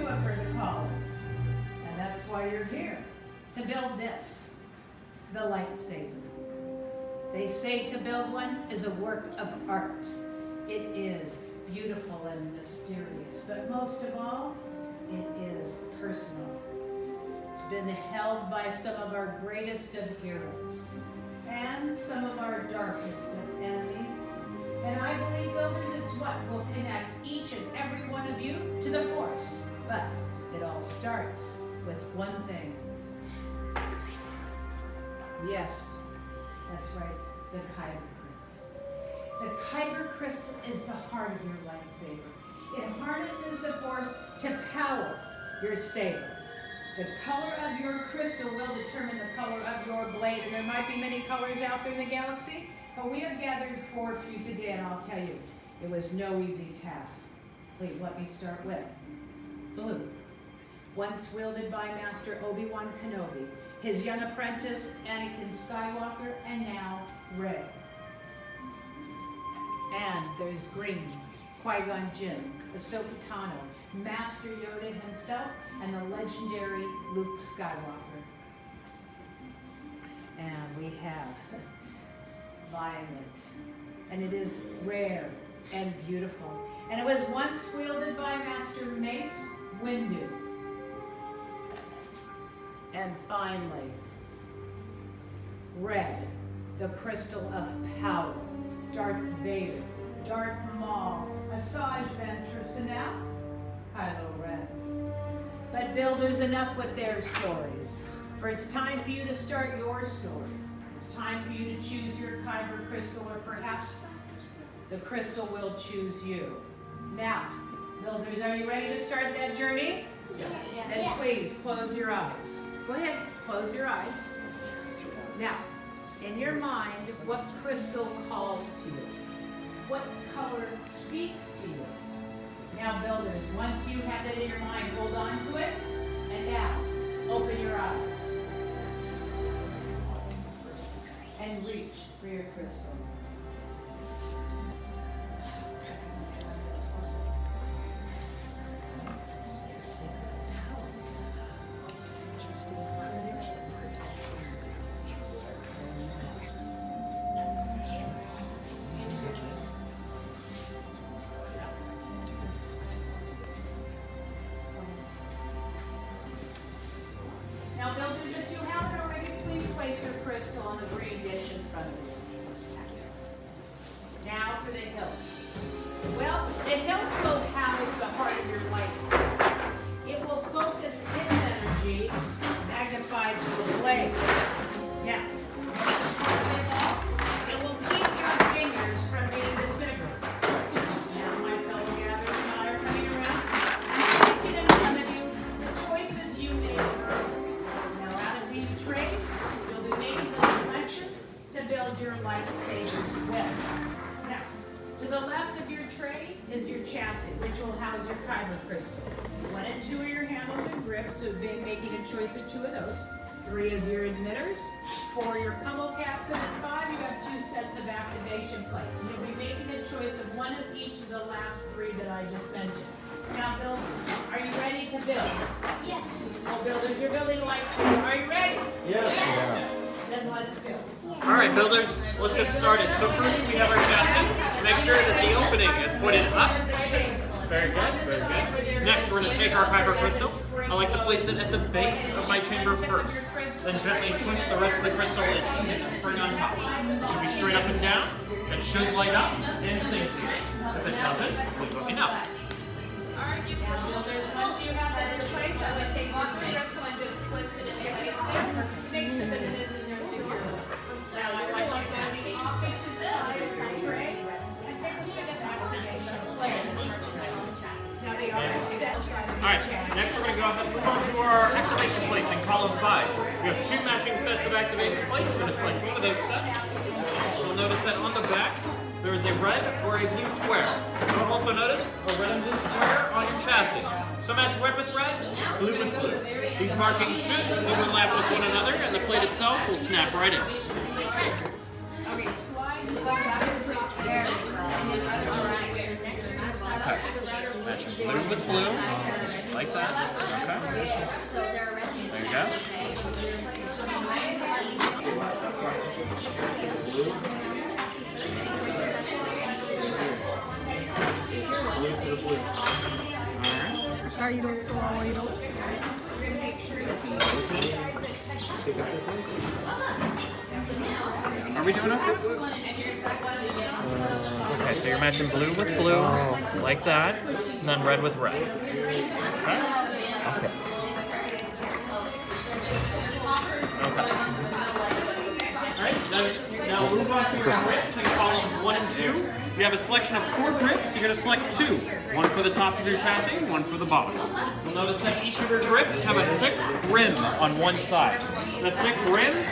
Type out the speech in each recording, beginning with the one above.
I've heard it called. And that's why you're here, to build this, the lightsaber. They say to build one is a work of art. It is beautiful and mysterious, but most of all, it is personal. It's been held by some of our greatest of heroes and some of our darkest of enemies. And I believe, builders, it's what will connect each and every one of you to the Force. But it all starts with one thing. Yes, that's right, the Kyber crystal. The Kyber crystal is the heart of your lightsaber. It harnesses the Force to power your saber. The color of your crystal will determine the color of your blade, and there might be many colors out there in the galaxy, but we have gathered 4 for you today, and I'll tell you, it was no easy task. Please let me start with blue. Once wielded by Master Obi-Wan Kenobi, his young apprentice Anakin Skywalker, and now red. And there's green, Qui-Gon Jinn, Ahsoka Tano, Master Yoda himself, and the legendary Luke Skywalker. And we have violet, and it is rare and beautiful. And it was once wielded by Master Mace Windu. And finally, red, the crystal of power, Darth Vader, Darth Maul, Asajj Ventress, and now Kylo Ren. But builders, enough with their stories, for it's time for you to start your story. It's time for you to choose your Kyber crystal, or perhaps the crystal will choose you. Now, builders, are you ready to start that journey? Yes. Then please close your eyes. Go ahead, close your eyes. Now, in your mind, what crystal calls to you? What color speaks to you? Now, builders, once you have it in your mind, hold on to it, and now, open your eyes. And reach for your crystal. Now, builders, if you haven't already, please place your crystal on the green dish in front of you. Now for the hilt. Well, the hilt will house the heart of your lightsaber. It will focus its energy, magnified to the blade. Now, it will keep your fingers from being disintegrated. Now, my fellow gatherers and I are coming around. I'm placing in front of you the choices you made earlier. Now, out of these trays, you'll be making the selections to build your lightsabers with. Now, to the left of your tray is your chassis, which will house your Kyber crystal. 1 and 2 are your handles and grips, so making a choice of 2 of those. 3 is your emitters, 4 your pummel caps, and at 5 you have 2 sets of activation plates. And you'll be making a choice of 1 of each of the last 3 that I just mentioned. Now, builders, are you ready to build? Yes. Well, builders, you're building a lightsaber. Are you ready? Yes. Then let's build. All right, builders, let's get started. So first we have our chassis. Make sure that the opening is pointed up. Very good, very good. Next, we're going to take our Kyber crystal. I like to place it at the base of my chamber first. Then gently push the rest of the crystal in, and spring on top. It should be straight up and down. It should light up and sync to you. If it doesn't, please let me know. Alright, builders, once you have that in place, I would take your crystal and just twist it in place. Make sure that it is in there securely. Now, I want you to have the opposite side of your tray and pick a set of activation players. Now, they are set aside. Alright, next we're going to go ahead and move on to our activation plates in column 5. We have 2 matching sets of activation plates. We're going to select one of those sets. You'll notice that on the back, there is a red or a blue square. You'll also notice a red and blue square on your chassis. So match red with red, blue with blue. These markings should overlap with one another, and the plate itself will snap right in. Okay, slide the back to the drop there. Okay. Matching blue with blue, Like that? Okay. There you go. Are we doing okay? Okay, so you're matching blue with blue, like that, and then red with red. Okay? Okay. Alright, now move on to your grips in columns 1 and 2. You have a selection of 4 grips. You're going to select 2. One for the top of your chassis, one for the bottom. You'll notice that each of your grips have a thick rim on one side. The thick rim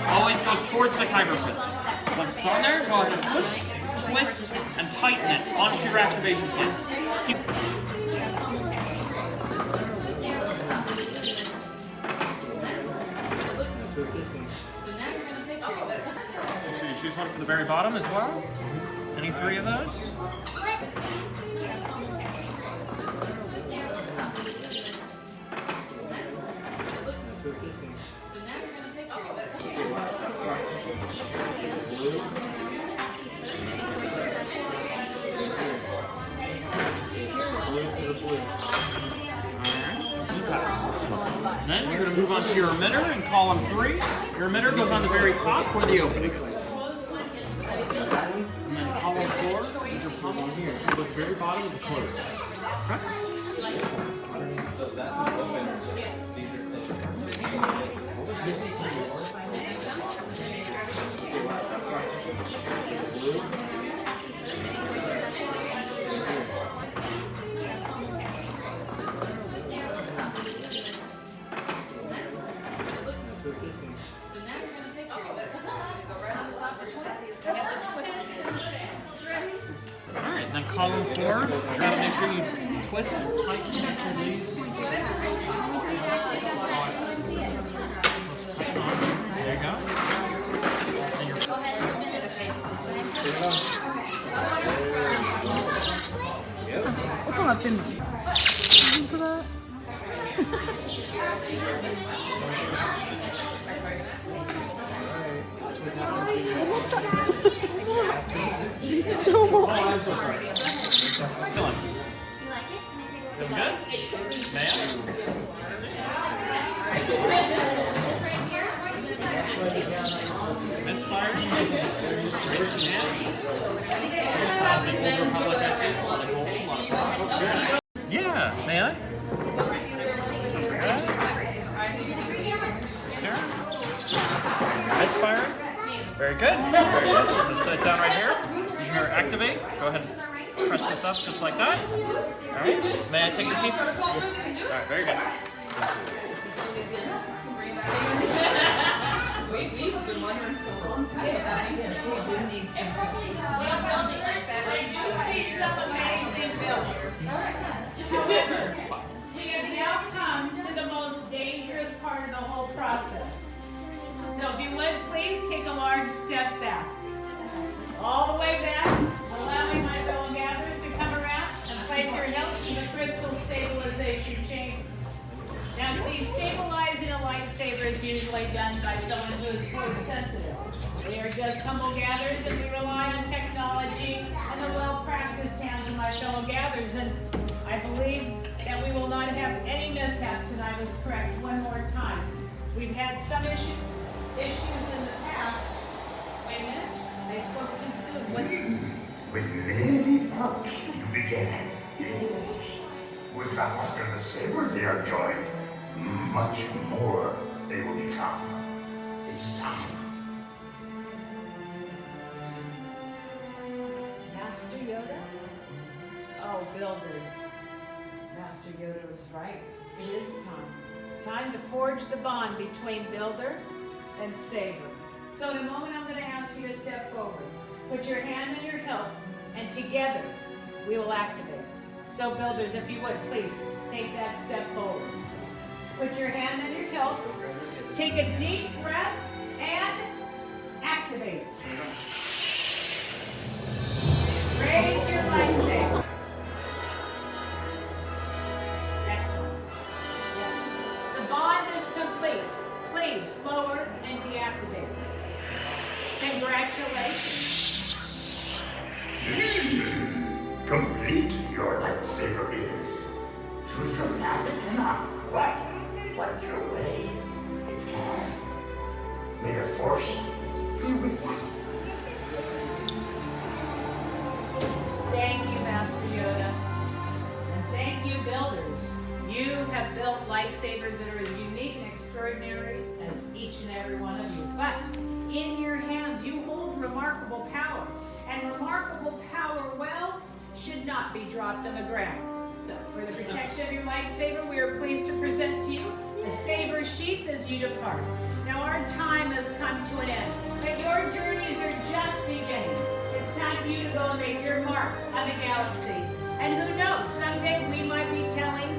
always goes towards the kyber piston. Once it's on there, go ahead and push, twist, and tighten it onto your activation plates. Make sure you choose one for the very bottom as well. Any 3 of those? And then you're going to move on to your emitter in column 3. Your emitter goes on the very top where the opening is. And then column 4 is your pump here. It's going to go at the very bottom of the closed. Okay? Alright, then column 4, you gotta make sure you twist tight into these. There you go. And you're Feeling good? Ma'am? Misfire? Yeah, may I? Misfire? Very good. Very good. Let's set it down right here. Here, activate. Go ahead and press this up just like that. Alright. May I take the pieces? Alright, very good. We've been wondering for a long time about this. We have now come to the most dangerous part of the whole process. So if you would, please take a large step back. All the way back, allowing my fellow gatherers to come around and place your hilt in the crystal stabilization chamber. Now see, stabilizing a lightsaber is usually done by someone who is force sensitive. We are just humble gatherers and we rely on technology and the well-practiced hands of my fellow gatherers. And I believe that we will not have any mishaps, and I was correct one more time. We've had some issues in the past. Wait a minute, they spoke too soon. What? With many parts you began. Yes. With the heart of the saber they are joined. Much more they will become. It is time. Master Yoda? Oh, builders. Master Yoda was right. It is time. It's time to forge the bond between builder and saber. So in a moment I'm going to ask you to step forward. Put your hand on your hilt, and together we will activate. So builders, if you would, please take that step forward. Put your hand on your hilt, take a deep breath, and activate. Raise your lightsaber. That's release, lower, and deactivate. Congratulations. Complete your lightsaber is. Choose your path it cannot, but light your way it can. May the Force be with you. Thank you, Master Yoda. And thank you, builders. You have built lightsabers that are as unique and extraordinary as each and every one of you. But in your hands, you hold remarkable power. And remarkable power, well, should not be dropped on the ground. So, for the protection of your lightsaber, we are pleased to present to you a saber sheath as you depart. Now, our time has come to an end, but your journeys are just beginning. It's time for you to go and make your mark on the galaxy. And who knows, someday we might be telling